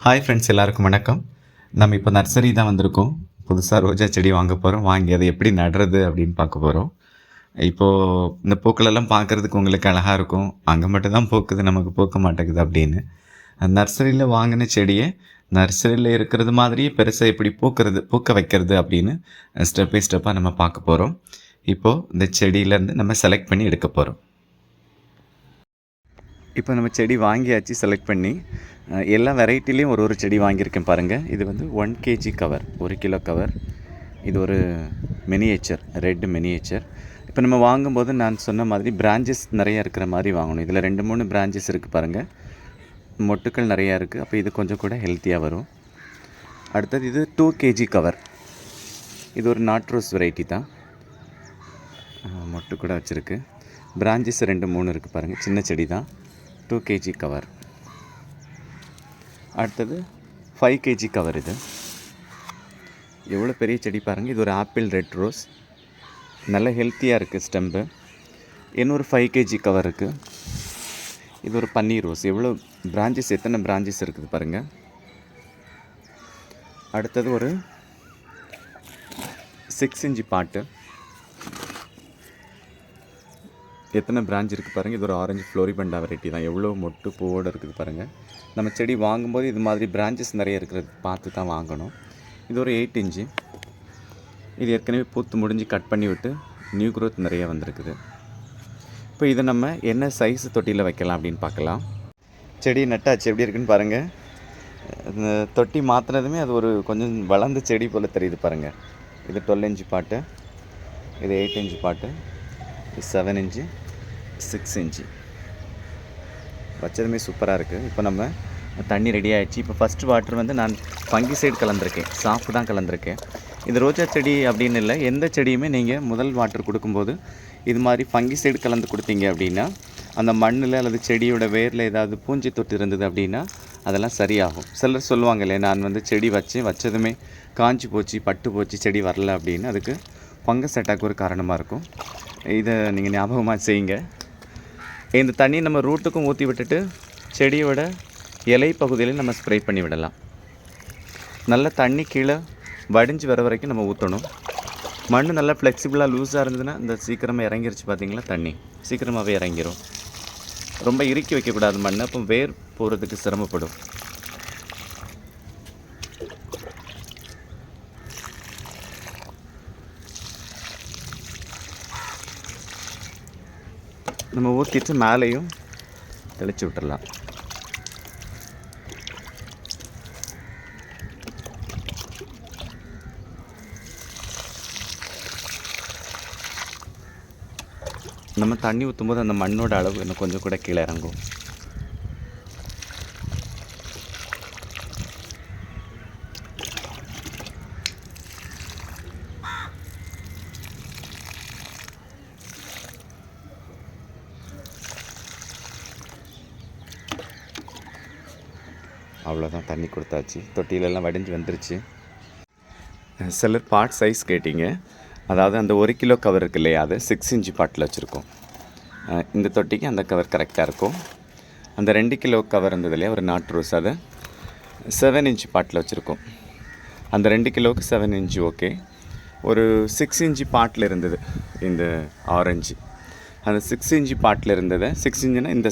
Hi friends, எல்லாருக்கும் வணக்கம். நம்ம இப்போ நர்சரி தான் வந்திருக்கோம். புதுசா ரோஜா செடி வாங்க போகிறோம். வாங்கி அதை எப்படி நடுறது அப்படின்னு பார்க்க போகிறோம். இப்போது இந்த பூக்களெல்லாம் பார்க்குறதுக்கு உங்களுக்கு அழகாக இருக்கும். அங்கே மட்டும் தான் பூக்குது, நமக்கு பூக்க மாட்டேங்குது அப்படின்னு. நர்சரியில் வாங்கின செடியை நர்சரியில் இருக்கிறது மாதிரியே பெருசாக எப்படி பூக்க வைக்கிறது அப்படின்னு ஸ்டெப் பை ஸ்டெப்பாக நம்ம பார்க்க போகிறோம். இப்போது இந்த செடியிலேருந்து நம்ம செலக்ட் பண்ணி எடுக்க போகிறோம். இப்போ நம்ம செடி வாங்கியாச்சு செலக்ட் பண்ணி. எல்லா வெரைட்டிலையும் ஒரு செடி வாங்கியிருக்கேன் பாருங்கள். இது வந்து 1 kg கவர், 1 கிலோ கவர். இது ஒரு மினியேச்சர், ரெட் மினியேச்சர். இப்போ நம்ம வாங்கும்போது நான் சொன்ன மாதிரி பிரான்ச்சஸ் நிறையா இருக்கிற மாதிரி வாங்கணும். இதில் 2-3 பிரான்ச்சஸ் இருக்குது பாருங்கள். மொட்டுக்கள் நிறையா இருக்குது. அப்போ இது கொஞ்சம் கூட ஹெல்த்தியாக வரும். அடுத்தது இது 2 kg கவர். இது ஒரு நாட்ரோஸ் வெரைட்டி தான். மொட்டு கூட வச்சுருக்கு. பிரான்ச்சஸ் 2-3 இருக்குது பாருங்கள். சின்ன செடி தான். 2 kg கவர். அடுத்தது 5 kg கவர். இது எவ்வளோ பெரிய செடி பாருங்கள். இது ஒரு ஆப்பிள் ரெட் ரோஸ், நல்ல ஹெல்த்தியாக இருக்குது ஸ்டெம்பு. இன்னொரு 5 kg கவர் இருக்குது. இது ஒரு பன்னீர் ரோஸ். எவ்வளோ பிரான்ச்சஸ், எத்தனை பிரான்ச்சஸ் இருக்குது பாருங்கள். அடுத்தது ஒரு 6 inch பாட்டு. எத்தனை பிரான்ச் இருக்குது பாருங்கள். இது ஒரு ஆரஞ்சு ஃப்ளோரிபண்டா வெரைட்டி தான். எவ்வளோ மொட்டு பூவோடு இருக்குது பாருங்கள். நம்ம செடி வாங்கும்போது இது மாதிரி பிரான்ச்சஸ் நிறைய இருக்கிறது பார்த்து தான் வாங்கணும். இது ஒரு 8 inch. இது ஏற்கனவே பூத்து முடிஞ்சு கட் பண்ணி விட்டு நியூ க்ரோத் நிறைய வந்திருக்குது. இப்போ இதை நம்ம என்ன சைஸ் தொட்டியில் வைக்கலாம் அப்படின்னு பார்க்கலாம். செடி நட்டாச்சு, எப்படி இருக்குன்னு பாருங்கள். இந்த தொட்டி மாற்றினதுமே அது ஒரு கொஞ்சம் வளர்ந்த செடி போல் தெரியுது பாருங்கள். இது 12 inch பாட்டு, இது 8 inch பாட்டு, இது 7 inch, 6 inch. வச்சதுமே சூப்பராக இருக்குது. இப்போ நம்ம தண்ணி ரெடி ஆகிடுச்சு. இப்போ ஃபஸ்ட்டு வாட்டர் வந்து நான் ஃபங்கிசைடு கலந்துருக்கேன், சாஃப்ட் தான் கலந்துருக்கேன். இது ரோஜா செடி அப்படின்னு இல்லை, எந்த செடியுமே நீங்கள் முதல் வாட்டர் கொடுக்கும்போது இது மாதிரி ஃபங்கிசைடு கலந்து கொடுத்தீங்க அப்படின்னா அந்த மண்ணில் அல்லது செடியோட வேரில் ஏதாவது பூஞ்சி தொட்டு இருந்தது அப்படின்னா அதெல்லாம் சரியாகும். சிலர் சொல்லுவாங்களே, நான் வந்து செடி வச்சதுமே காஞ்சி போச்சு, பட்டு போச்சு, செடி வரல அப்படின்னு. அதுக்கு ஃபங்கஸ் அட்டாக் ஒரு காரணமாக இருக்கும். இதை நீங்கள் ஞாபகமாக செய்யுங்க. இந்த தண்ணி நம்ம ரூட்டுக்கும் ஊற்றி விட்டுட்டு செடியோட இலை பகுதியில் நம்ம ஸ்ப்ரே பண்ணி விடலாம். நல்ல தண்ணி கீழே வடிஞ்சு வர வரைக்கும் நம்ம ஊற்றணும். மண் நல்லா ஃப்ளெக்சிபிளாக லூஸாக இருந்ததுன்னா இந்த சீக்கிரமாக இறங்கிருச்சு பார்த்தீங்களா, தண்ணி சீக்கிரமாகவே இறங்கிரும். ரொம்ப இறுக்கி வைக்கக்கூடாது மண், அப்போ வேர் போகிறதுக்கு சிரமப்படும். நம்ம ஊற்றிட்டு மேலேயும் தெளித்து விட்டுடலாம். நம்ம தண்ணி ஊற்றும்போது அந்த மண்ணோட அளவு இன்னும் கொஞ்சம் கூட கீழே இறங்கும். அவ்வளோதான், தண்ணி கொடுத்தாச்சு. தொட்டிலெல்லாம் வடிஞ்சு வந்துருச்சு. சிலர் பாட் சைஸ் கேட்டிங்க. அதாவது அந்த 1 கிலோ கவர் இருக்குது இல்லையா, அது 6 inch பாட்டில் வச்சுருக்கோம். இந்த தொட்டிக்கு அந்த கவர் கரெக்டாக இருக்கும். அந்த 2 கிலோ கவர் இருந்தது இல்லையா, ஒரு நாட் ரோஸ், அதை 7 inch பாட்டில் வச்சுருக்கோம். அந்த 2 கிலோவுக்கு 7 inch ஓகே. ஒரு 6 inch பாட்டில் இருந்தது இந்த ஆரஞ்சு. அந்த 6 inch பாட்டில் இருந்ததை, 6 inchனா இந்த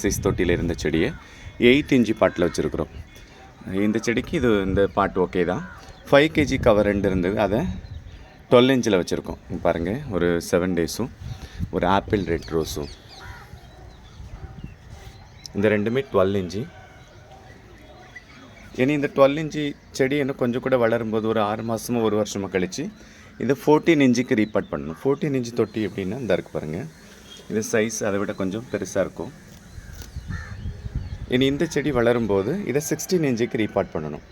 சைஸ் தொட்டியில் இருந்த செடியை 8 inch பாட்டில் வச்சுருக்குறோம். இந்த செடிக்கு இந்த பாட்டு ஓகே தான். 5 kg கவர் 2 இருந்தது, அதை 12 inchல வச்சுருக்கோம். பாருங்கள், ஒரு 7 daysம் ஒரு ஆப்பிள் ரெட் ரோஸும். இந்த ரெண்டுமே 12 inch. இனி இந்த 12 inch செடி இன்னும் கொஞ்சம் கூட வளரும்போது ஒரு 6 மாதமோ 1 வருஷமோ கழித்து இது 14 inchக்கு ரீபார்ட் பண்ணணும். 14 inch தொட்டி அப்படின்னா இந்த இருக்குது பாருங்கள். இது சைஸ் அதை விட கொஞ்சம் பெருசாக இருக்கும். இனி இந்த செடி வளரும்போது இதை 16 inchக்கு ரீபார்ட் பண்ணணும்.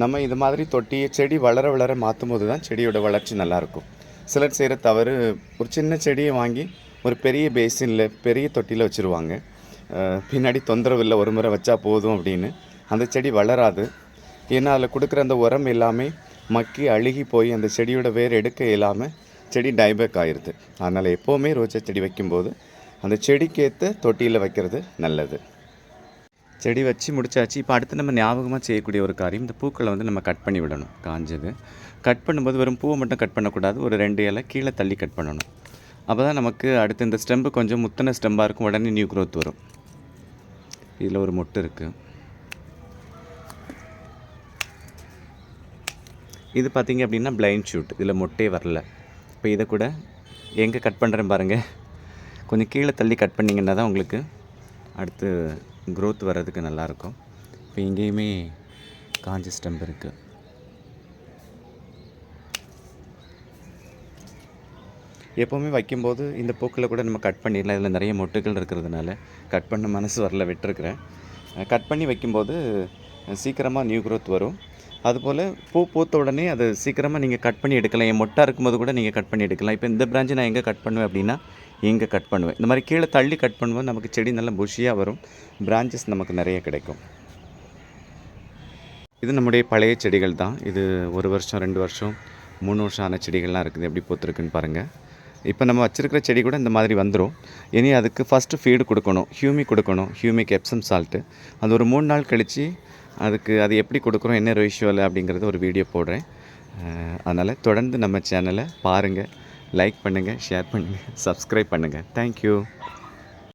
நம்ம இது மாதிரி தொட்டியை செடி வளர மாற்றும் போது தான் செடியோட வளர்ச்சி நல்லாயிருக்கும். சிலர் செய்கிற தவறு, ஒரு சின்ன செடியை வாங்கி ஒரு பெரிய பேசினில் பெரிய தொட்டியில் வச்சுருவாங்க. பின்னாடி தொந்தரவு இல்லை, ஒரு முறை வச்சா போதும் அப்படின்னு. அந்த செடி வளராது. ஏன்னா அதில் கொடுக்குற அந்த உரம் எல்லாமே மக்கி அழுகி போய் அந்த செடியோட வேர் எடுக்க இல்லாமல் செடி டைபேக் ஆகிடுது. அதனால் எப்போவுமே ரோஜா செடி வைக்கும்போது அந்த செடிக்கேற்ற தொட்டியில் வைக்கிறது நல்லது. செடி வச்சு முடிச்சாச்சு. இப்போ அடுத்து நம்ம ஞாபகமாக செய்யக்கூடிய ஒரு காரியம், இந்த பூக்களை வந்து நம்ம கட் பண்ணி விடணும் காஞ்சது. கட் பண்ணும்போது வெறும் பூவை மட்டும் கட் பண்ணக்கூடாது, ஒரு 2 இலை கீழே தள்ளி கட் பண்ணணும். அப்போ தான் நமக்கு அடுத்து இந்த ஸ்டெம்பு கொஞ்சம் முத்தின ஸ்டெம்பாக இருக்கும், உடனே நியூ க்ரோத் வரும். இதில் ஒரு மொட்டு இருக்குது. இது பார்த்திங்க அப்படின்னா பிளைண்ட் ஷூட், இதில் மொட்டே வரல. இப்போ இதை கூட எங்கே கட் பண்ணுறேன் பாருங்கள், கொஞ்சம் கீழே தள்ளி கட் பண்ணிங்கன்னா தான் உங்களுக்கு அடுத்து க்ரோத் வர்றதுக்கு நல்லாயிருக்கும். இப்போ இங்கேயுமே காஞ்ச ஸ்டெம்ப் இருக்குது. எப்போவுமே வைக்கும்போது இந்த பூக்களை கூட நம்ம கட் பண்ணிடலாம். இதில் நிறைய மொட்டுகள் இருக்கிறதுனால கட் பண்ண மனசு வரல, விட்டுருக்குறேன். கட் பண்ணி வைக்கும்போது சீக்கிரமாக நியூ க்ரோத் வரும். அதுபோல் பூ பூத்த உடனே அது சீக்கிரமாக நீங்கள் கட் பண்ணி எடுக்கலாம். என் மொட்டாக இருக்கும்போது கூட நீங்கள் கட் பண்ணி எடுக்கலாம். இப்போ இந்த பிரான்ச்சை நான் எங்கே கட் பண்ணுவேன் அப்படின்னா இங்கே கட் பண்ணுவேன். இந்த மாதிரி கீழே தள்ளி கட் பண்ணும்போது நமக்கு செடி நல்லா புஷியாக வரும், பிரான்ச்சஸ் நமக்கு நிறைய கிடைக்கும். இது நம்முடைய பழைய செடிகள் தான். இது 1 வருஷம் 2 வருஷம் 3 வருஷம் ஆன செடிகள்லாம் இருக்குது. எப்படி பூத்துருக்குன்னு பாருங்கள். இப்போ நம்ம வச்சுருக்கிற செடி கூட இந்த மாதிரி வந்துடும். இனி அதுக்கு ஃபஸ்ட்டு ஃபீடு கொடுக்கணும், ஹியூமிக் எப்சம் சால்ட்டு. அது ஒரு 3 நாள் கழித்து அதுக்கு அது எப்படி கொடுக்குறோம், என்ன ரேஷியோவில் அப்படிங்கிறது ஒரு வீடியோ போடுறேன். அதனால் தொடர்ந்து நம்ம சேனலை பாருங்கள், லைக் பண்ணுங்கள், ஷேர் பண்ணுங்கள், சப்ஸ்கிரைப் பண்ணுங்கள். தேங்க்யூ.